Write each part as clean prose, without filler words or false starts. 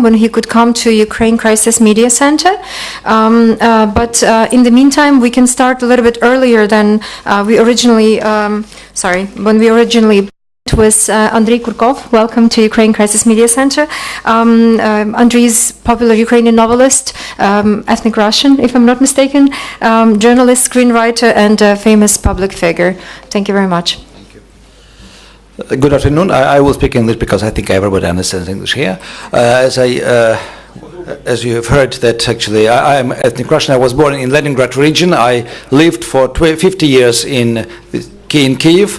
when he could come to Ukraine Crisis Media Center. But in the meantime, we can start a little bit earlier than we originally, when we originally. It was Andriy Kurkov. Welcome to Ukraine Crisis Media Center. Andriy is popular Ukrainian novelist, ethnic Russian, if I'm not mistaken, journalist, screenwriter, and famous public figure. Thank you very much. Thank you. Good afternoon. I will speak English because I think everybody understands English here. As you have heard, that actually I am ethnic Russian. I was born in Leningrad region. I lived for 50 years in Kiev.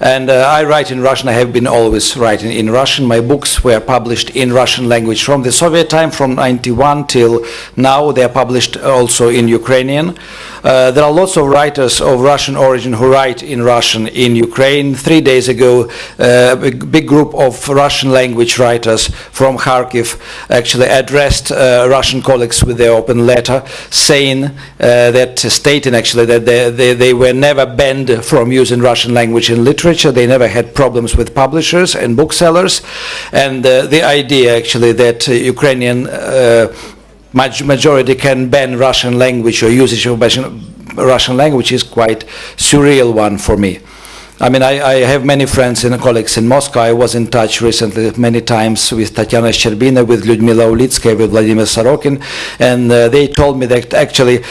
And I write in Russian. I have been always writing in Russian. My books were published in Russian language from the Soviet time, from '91 till now. They are published also in Ukrainian. There are lots of writers of Russian origin who write in Russian in Ukraine. 3 days ago, a big group of Russian language writers from Kharkiv actually addressed Russian colleagues with their open letter, saying stating actually that they were never banned from using Russian language in literature. They never had problems with publishers and booksellers, and the idea actually that Ukrainian majority can ban Russian language or usage of Russian language is quite surreal one for me. I mean, I have many friends and colleagues in Moscow. I was in touch recently many times with Tatiana Shcherbina, with Lyudmila Ulitskaya, with Vladimir Sorokin, and they told me that actually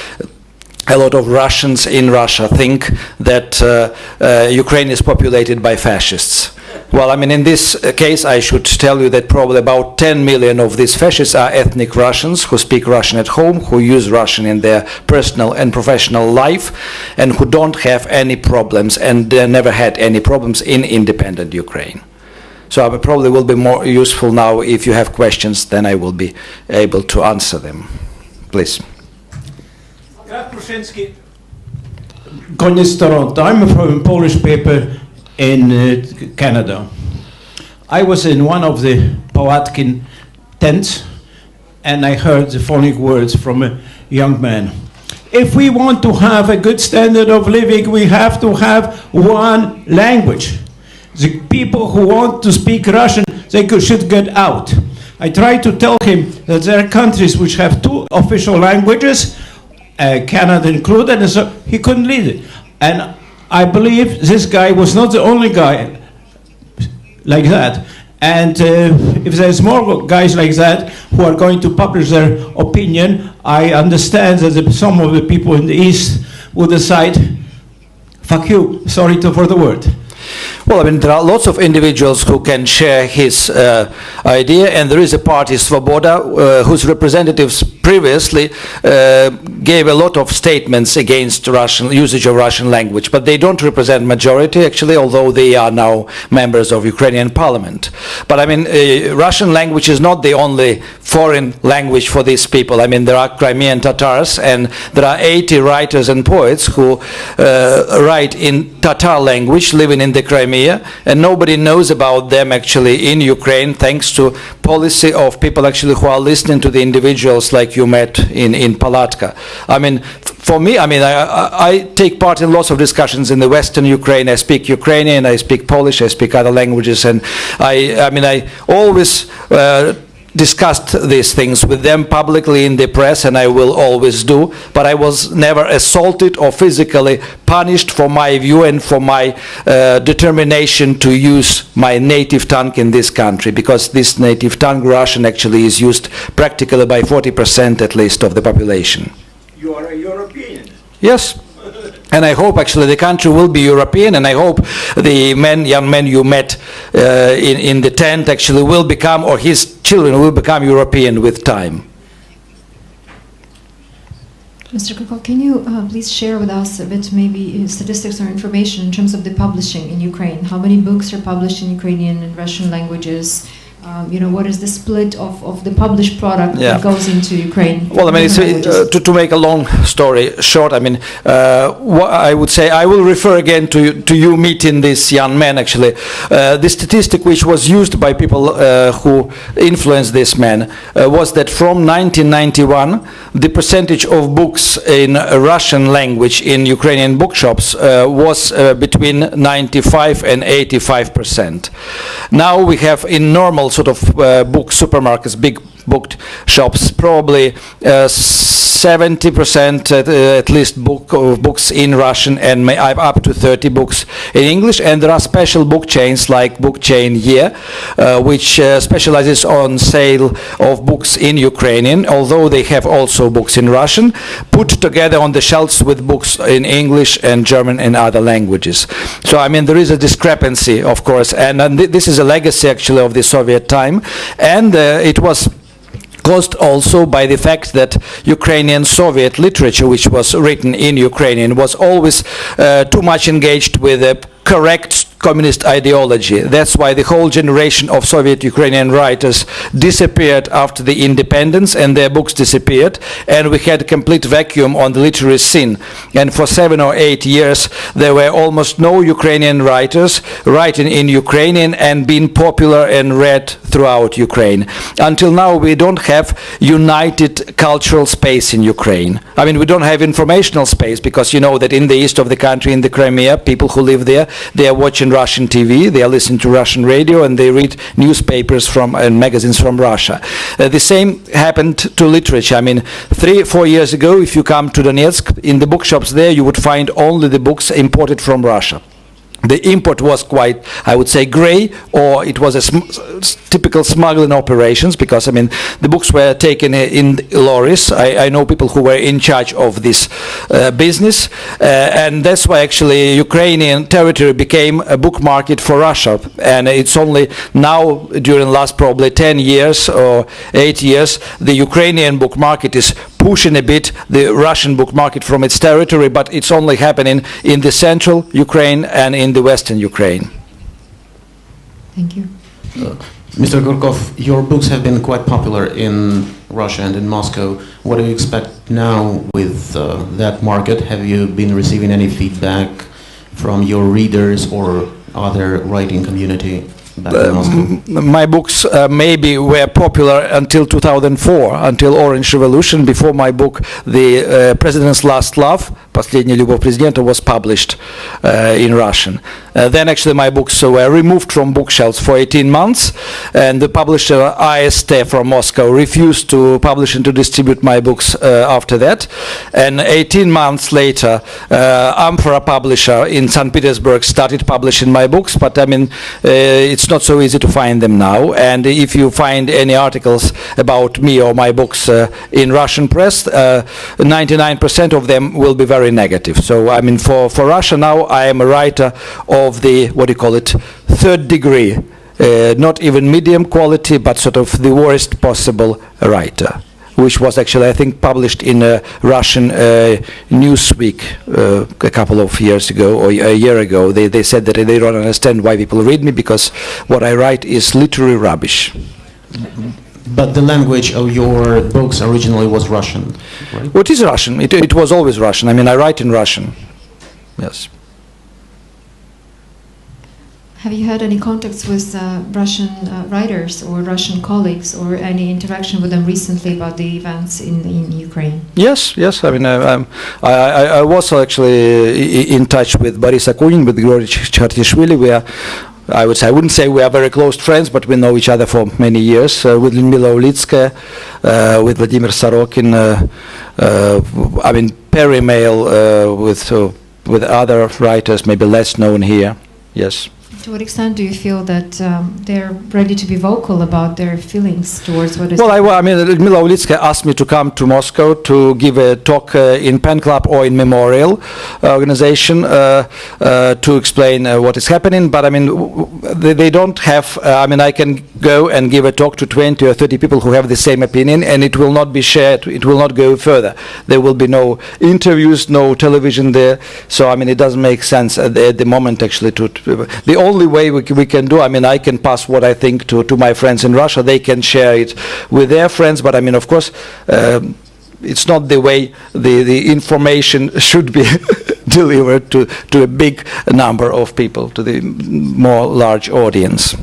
a lot of Russians in Russia think that Ukraine is populated by fascists. Well, I mean, in this case, I should tell you that probably about 10 million of these fascists are ethnic Russians who speak Russian at home, who use Russian in their personal and professional life, and who don't have any problems and never had any problems in independent Ukraine. So I probably will be more useful now. If you have questions, then I will be able to answer them. Please. Koniec Toronto. I'm from a Polish paper in Canada. I was in one of the Pałatkin tents, and I heard the following words from a young man. If we want to have a good standard of living, we have to have one language. The people who want to speak Russian, they should get out. I tried to tell him that there are countries which have 2 official languages, Canada included, and so he couldn't lead it. And I believe this guy was not the only guy like that. And if there's more guys like that who are going to publish their opinion, I understand that some of the people in the East will decide, fuck you, sorry for the word. Well, I mean, there are lots of individuals who can share his idea, and there is a party, Svoboda, whose representatives previously gave a lot of statements against Russian usage of Russian language, but they don't represent majority, actually, although they are now members of Ukrainian parliament. But I mean, Russian language is not the only foreign language for these people. I mean, there are Crimean Tatars, and there are 80 writers and poets who write in Tatar language, living in the Crimea, and nobody knows about them actually in Ukraine, thanks to policy of people actually who are listening to the individuals like you met in Palatka. I mean, for me, I mean, I take part in lots of discussions in the Western Ukraine. I speak Ukrainian, I speak Polish, I speak other languages, and I mean, I always discussed these things with them publicly in the press, and I will always do, but I was never assaulted or physically punished for my view and for my determination to use my native tongue in this country, because this native tongue, Russian, actually is used practically by 40% at least of the population. You are a European. Yes. And I hope actually the country will be European, and I hope the young man you met in the tent actually will become, or his children will become European with time. Mr. Kurkov, can you please share with us a bit maybe statistics or information in terms of the publishing in Ukraine? How many books are published in Ukrainian and Russian languages? You know, what is the split of the published product that goes into Ukraine? Well, I mean, to make a long story short, I mean, what I would say, I will refer again to you meeting this young man, actually. The statistic which was used by people who influenced this man was that from 1991, the percentage of books in Russian language in Ukrainian bookshops was between 95 and 85%. Now we have in normal sort of book supermarkets, big bookshops. Probably 70% at least books in Russian, and up to 30 books in English. And there are special book chains like Book Chain Year, which specializes on sale of books in Ukrainian, although they have also books in Russian, put together on the shelves with books in English and German and other languages. So I mean there is a discrepancy, of course, and this is a legacy actually of the Soviet time, and it was caused also by the fact that Ukrainian Soviet literature, which was written in Ukrainian, was always too much engaged with a correct communist ideology. That's why the whole generation of Soviet Ukrainian writers disappeared after the independence, and their books disappeared, and we had a complete vacuum on the literary scene. And for 7 or 8 years there were almost no Ukrainian writers writing in Ukrainian and being popular and read throughout Ukraine. Until now we don't have united cultural space in Ukraine. I mean, we don't have informational space, because you know that in the east of the country, in the Crimea, people who live there, they are watching Russian TV, they are listening to Russian radio, and they read newspapers and magazines from Russia. The same happened to literature. I mean, 3-4 years ago, if you come to Donetsk, in the bookshops there, you would find only the books imported from Russia. The import was quite, I would say, grey, or it was a typical smuggling operations, because I mean the books were taken in lorries. I know people who were in charge of this business, and that's why actually Ukrainian territory became a book market for Russia. And it's only now, during last probably 10 years or 8 years, the Ukrainian book market is pushing a bit the Russian book market from its territory, but it's only happening in the central Ukraine and in the western Ukraine. Thank you. Mr. Kurkov, your books have been quite popular in Russia and in Moscow. What do you expect now with that market? Have you been receiving any feedback from your readers or other writing community back in Moscow? My books maybe were popular until 2004, until Orange Revolution. Before my book, The President's Last Love, Последняя любовь президента, was published in Russian. Then actually my books were removed from bookshelves for 18 months, and the publisher AST from Moscow refused to publish and to distribute my books after that. And 18 months later, Amphora publisher in St. Petersburg started publishing my books, but I mean it's not so easy to find them now. And if you find any articles about me or my books in Russian press, 99% of them will be very negative. So I mean for Russia now I am a writer of the, what do you call it, third degree, not even medium quality, but sort of the worst possible writer, which was actually, I think, published in a Russian Newsweek a couple of years ago, or a year ago. They said that they don't understand why people read me, because what I write is literary rubbish. But the language of your books originally was Russian, right? Well, it is Russian. It was always Russian. I mean, I write in Russian. Yes. Have you had any contacts with Russian writers or Russian colleagues, or any interaction with them recently about the events in Ukraine? Yes, yes. I mean, I was actually in touch with Boris Akunin, with Grigory Chartishvili. We are, I wouldn't say we are very close friends, but we know each other for many years. With Lyudmila Ulitskaya, with Vladimir Sorokin, I mean, Perry Mail, with other writers, maybe less known here. Yes. To what extent do you feel that they're ready to be vocal about their feelings towards what is... Well, I mean, Lyudmila Ulitskaya asked me to come to Moscow to give a talk in Pen Club or in Memorial organization to explain what is happening, but I mean, they don't have, I mean, I can go and give a talk to 20 or 30 people who have the same opinion, and it will not be shared, it will not go further. There will be no interviews, no television there, so I mean, it doesn't make sense at the moment actually the only way we can do, I mean, I can pass what I think to my friends in Russia, they can share it with their friends, but I mean, of course, it's not the way the information should be delivered to a big number of people, to the more large audience.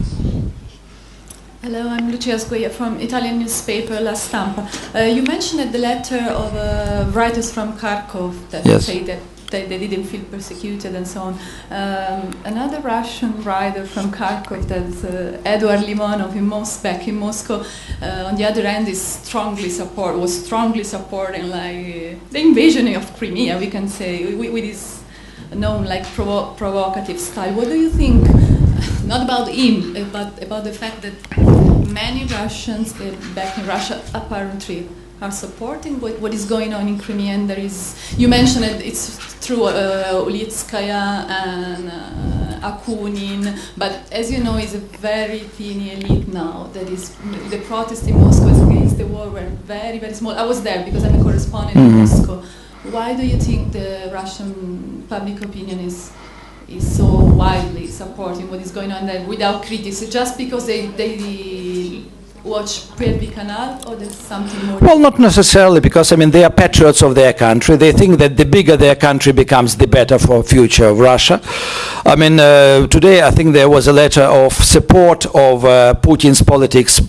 Hello, I'm Lucia Sguia from Italian newspaper La Stampa. You mentioned the letter of writers from Kharkov that Yes. say that they didn't feel persecuted and so on. Another Russian writer from Kharkov, that's Eduard Limonov back in Moscow, on the other hand, was strongly supporting like the invasion of Crimea, we can say, with his known like provocative style. What do you think? Not about him, but about the fact that many Russians back in Russia apparently are supporting what is going on in Crimea. And there is, you mentioned it's through Ulitskaya and Akunin, but as you know, it's a very teeny elite now. That is, the protests in Moscow against the war were very, very small. I was there because I'm a correspondent in Moscow. Why do you think the Russian public opinion is so widely supporting what is going on there without criticism? Just because they watch Первый канал, or there's something more? Well, not necessarily, because I mean they are patriots of their country. They think that the bigger their country becomes, the better for future of Russia. I mean, today I think there was a letter of support of Putin's politics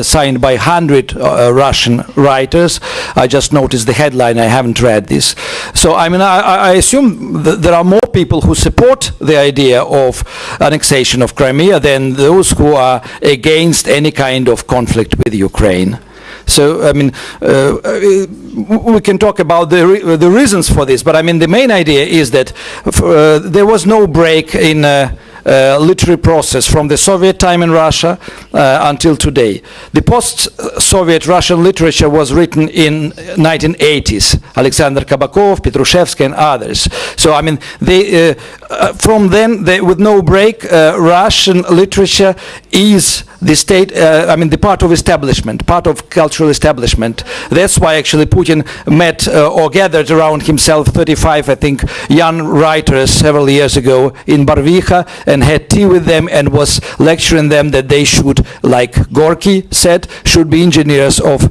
signed by 100 Russian writers. I just noticed the headline. I haven't read this. So I mean, I assume that there are more people who support the idea of annexation of Crimea than those who are against any kind of conflict with Ukraine. So, I mean, we can talk about the reasons for this, but I mean, the main idea is that there was no break in literary process from the Soviet time in Russia until today. The post-Soviet Russian literature was written in 1980s. Alexander Kabakov, Petrushevsky, and others. So, I mean, they, from then, with no break, Russian literature is the state, I mean, the part of establishment, part of cultural establishment. That's why actually Putin met or gathered around himself 35, I think, young writers several years ago in Barvikha and had tea with them and was lecturing them that they should, like Gorky said, should be engineers of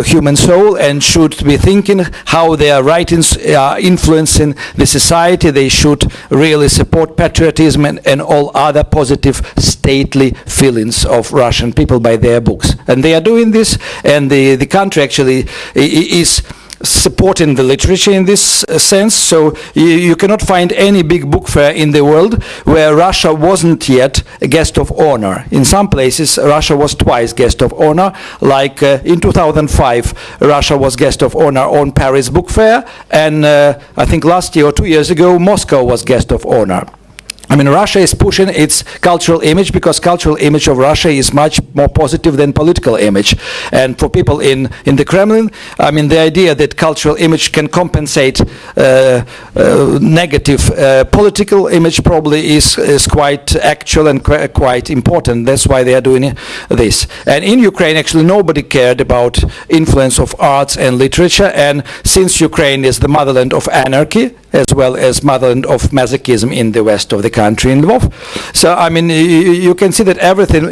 human soul and should be thinking how their writings are influencing the society. They should really support patriotism and all other positive stately feelings of Russian people by their books. And they are doing this, and the country actually is supporting the literature in this sense. So you cannot find any big book fair in the world where Russia wasn't yet a guest of honor. In some places Russia was twice guest of honor, like in 2005 Russia was guest of honor on Paris Book Fair, and I think last year or 2 years ago Moscow was guest of honor. I mean, Russia is pushing its cultural image because cultural image of Russia is much more positive than political image. And for people in the Kremlin, I mean, the idea that cultural image can compensate negative political image probably is quite actual and quite important. That's why they are doing this. And in Ukraine, actually, nobody cared about influence of arts and literature. And since Ukraine is the motherland of anarchy, as well as motherland of masochism in the west of the country in Lvov. So, I mean, you can see that everything,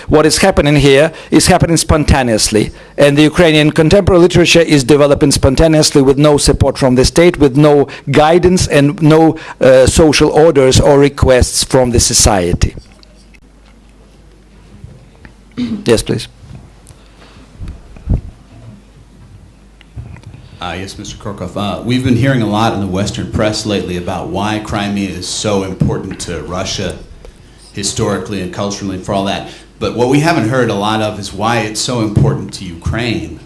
what is happening here, is happening spontaneously. And the Ukrainian contemporary literature is developing spontaneously with no support from the state, with no guidance and no social orders or requests from the society. Yes, please. Yes, Mr. Kurkov. We've been hearing a lot in the Western press lately about why Crimea is so important to Russia historically and culturally and for all that. But what we haven't heard a lot of is why it's so important to Ukraine,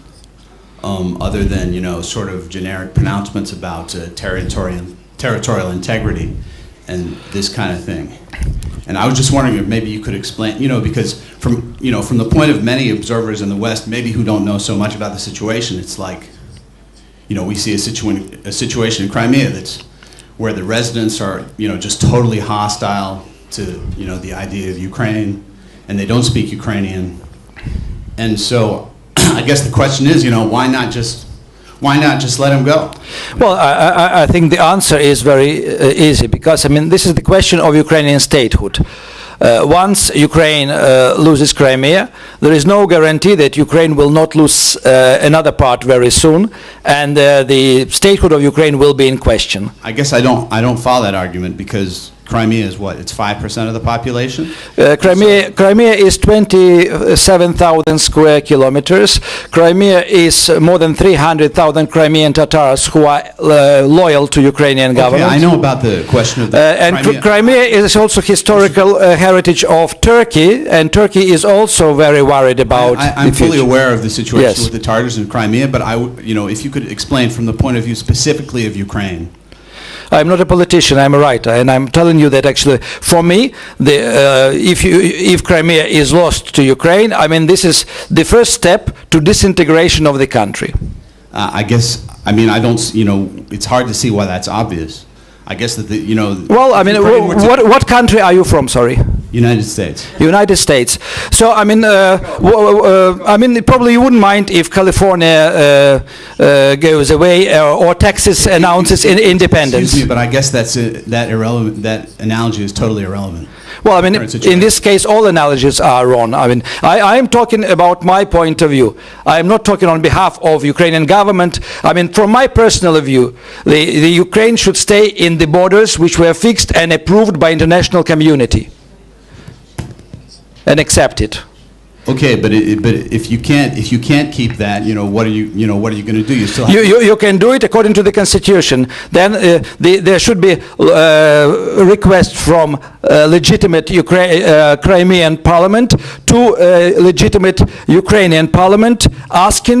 other than, you know, sort of generic pronouncements about territorial integrity and this kind of thing. And I was just wondering if maybe you could explain, you know, because from the point of many observers in the West, maybe who don't know so much about the situation, it's like, you know, we see a situation in Crimea that's where the residents are, you know, just totally hostile to, you know, the idea of Ukraine, and they don't speak Ukrainian. And so I guess the question is, you know, why not just let them go? Well, I think the answer is very easy, because, I mean, this is the question of Ukrainian statehood. Once Ukraine loses Crimea, there is no guarantee that Ukraine will not lose another part very soon, and the statehood of Ukraine will be in question. I guess I don't follow that argument, because Crimea is what? It's 5% of the population? Crimea is 27,000 square kilometers. Crimea is more than 300,000 Crimean Tatars who are loyal to Ukrainian government. Okay, I know about the question of the And Crimea is also historical heritage of Turkey, and Turkey is also very worried about I'm the fully future. aware of the situation Yes. with the Tartars in Crimea, but if you could explain from the point of view specifically of Ukraine. I'm not a politician, I'm a writer, and I'm telling you that actually, for me, if Crimea is lost to Ukraine, I mean, this is the first step to disintegration of the country. I guess, I mean, I don't, it's hard to see why that's obvious. I guess that Well, I mean, Ukraine were to- what country are you from, sorry? United States. United States. So, I mean, probably you wouldn't mind if California goes away or Texas announces independence. Excuse me, but I guess that irrelevant. That analogy is totally irrelevant. Well, I mean, Current situation. in this case, all analogies are wrong. I mean, I am talking about my point of view. I am not talking on behalf of Ukrainian government. I mean, from my personal view, the Ukraine should stay in the borders which were fixed and approved by international community, and accept it. Okay, but if you can't keep that, what are you going to do? You still have You can do it according to the constitution. Then there should be a request from legitimate Crimean parliament to legitimate Ukrainian parliament asking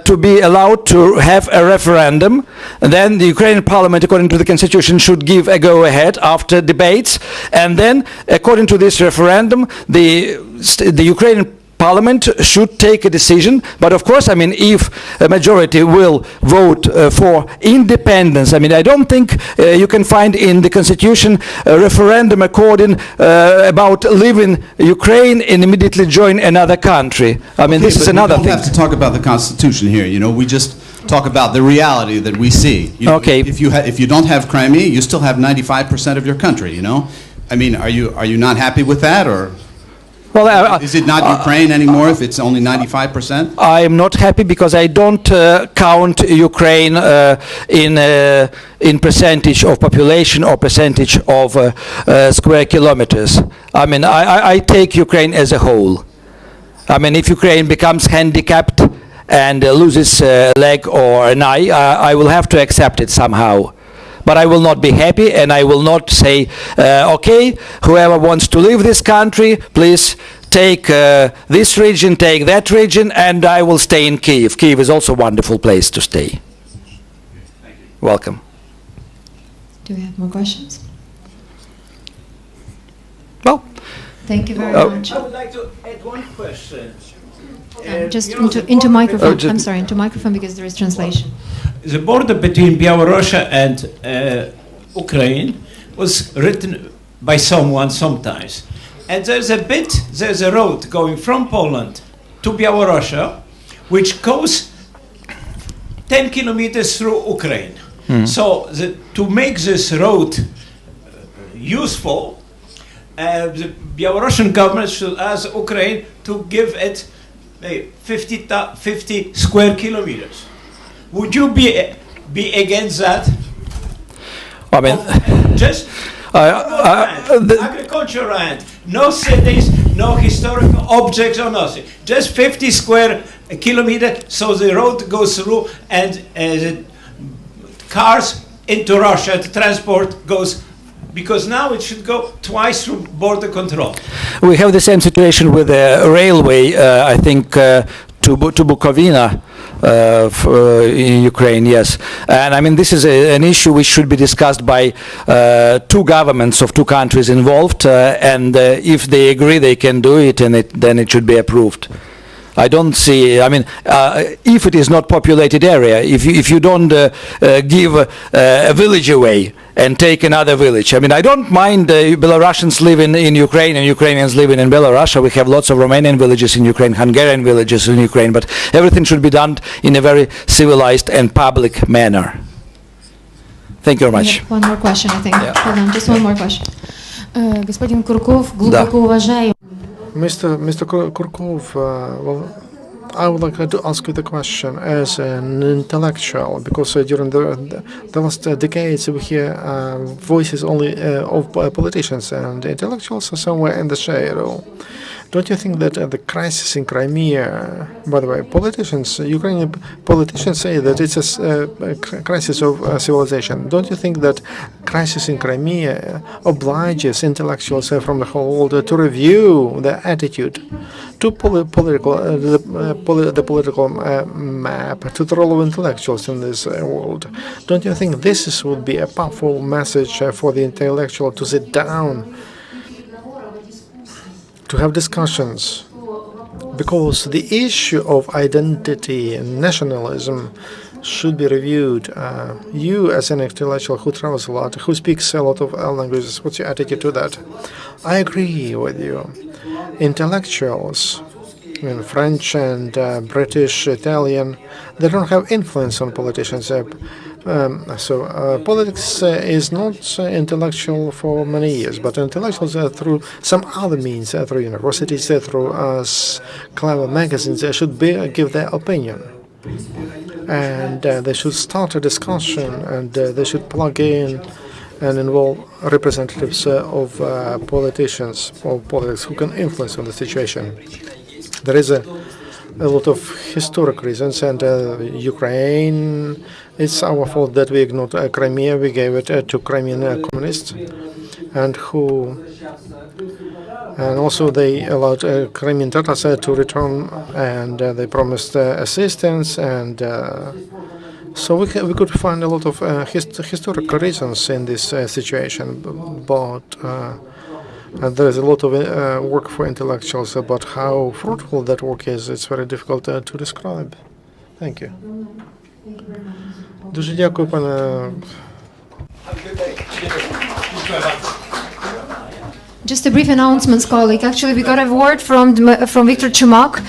to be allowed to have a referendum. And then the Ukrainian parliament, according to the constitution, should give a go-ahead after debates. And then, according to this referendum, the Ukrainian Parliament should take a decision, but of course, I mean, if a majority will vote for independence, I mean, I don't think you can find in the constitution a referendum according about leaving Ukraine and immediately join another country. I mean, this is another thing. We don't have to talk about the Constitution here. We just talk about the reality that we see. Okay. If you don't have Crimea, you still have 95% of your country. I mean, are you not happy with that, or? Well, is it not Ukraine anymore if it's only 95%? I am not happy because I don't count Ukraine in percentage of population or percentage of square kilometers. I mean, I take Ukraine as a whole. I mean, if Ukraine becomes handicapped and loses a leg or an eye, I will have to accept it somehow. But I will not be happy, and I will not say, okay, whoever wants to leave this country, please take this region, take that region, and I will stay in Kyiv. Kyiv is also a wonderful place to stay. Thank you. Welcome. Do we have more questions? Well, Thank you very much. I would like to add one question. Just into microphone. I'm sorry, into microphone because there is translation. The border between Belarus and Ukraine was written by someone sometimes. And there's a road going from Poland to Belarus, which goes 10 kilometers through Ukraine. So to make this road useful, the Belarusian government should ask Ukraine to give it 50 square kilometers. Would you be against that? I mean, Just agriculture land, no cities, no historical objects or nothing. Just 50 square kilometers, so the road goes through, and the cars into Russia, the transport goes, because now it should go twice through border control. we have the same situation with the railway, I think, to Bukovina. In Ukraine, yes. And I mean, this is an issue which should be discussed by two governments of two countries involved, and if they agree they can do it, and then it should be approved. I don't see, I mean, if it is not populated area, if you don't give a village away and take another village. I mean, I don't mind Belarusians living in Ukraine and Ukrainians living in Belarus. We have lots of Romanian villages in Ukraine, Hungarian villages in Ukraine, but everything should be done in a very civilized and public manner. Thank you very much. One more question, I think. Yeah. Hold on, just one more question. Господин Курков, глубоко уважаем. Mr. Kurkov, well, I would like to ask you the question as an intellectual, because during the last decades we hear voices only of politicians, and intellectuals are somewhere in the shadow. Don't you think that the crisis in Crimea, by the way, Ukrainian politicians say that it's a crisis of civilization. Don't you think that crisis in Crimea obliges intellectuals from the whole world to review their attitude to the political map, to the role of intellectuals in this world? Don't you think this would be a powerful message for the intellectual to sit down, to have discussions? Because the issue of identity and nationalism should be reviewed. You, as an intellectual who travels a lot, who speaks a lot of languages, what's your attitude to that? I agree with you. Intellectuals, French and British, Italian, they don't have influence on politicians. Politics is not intellectual for many years, but intellectuals through some other means, through universities, through clever magazines, they should give their opinion. And they should start a discussion, and they should plug in and involve representatives of politicians or politics who can influence on the situation. There is a lot of historic reasons, and Ukraine, it's our fault that we ignored Crimea. We gave it to Crimean communists, and also they allowed Crimean Tatars to return, and they promised assistance, and so we could find a lot of historic reasons in this situation, but there is a lot of work for intellectuals, but how fruitful that work is, it's very difficult to describe. Thank you. Дуже дякую, пане. Just a brief announcement, colleague. Actually, we got a word from Viktor Chumak.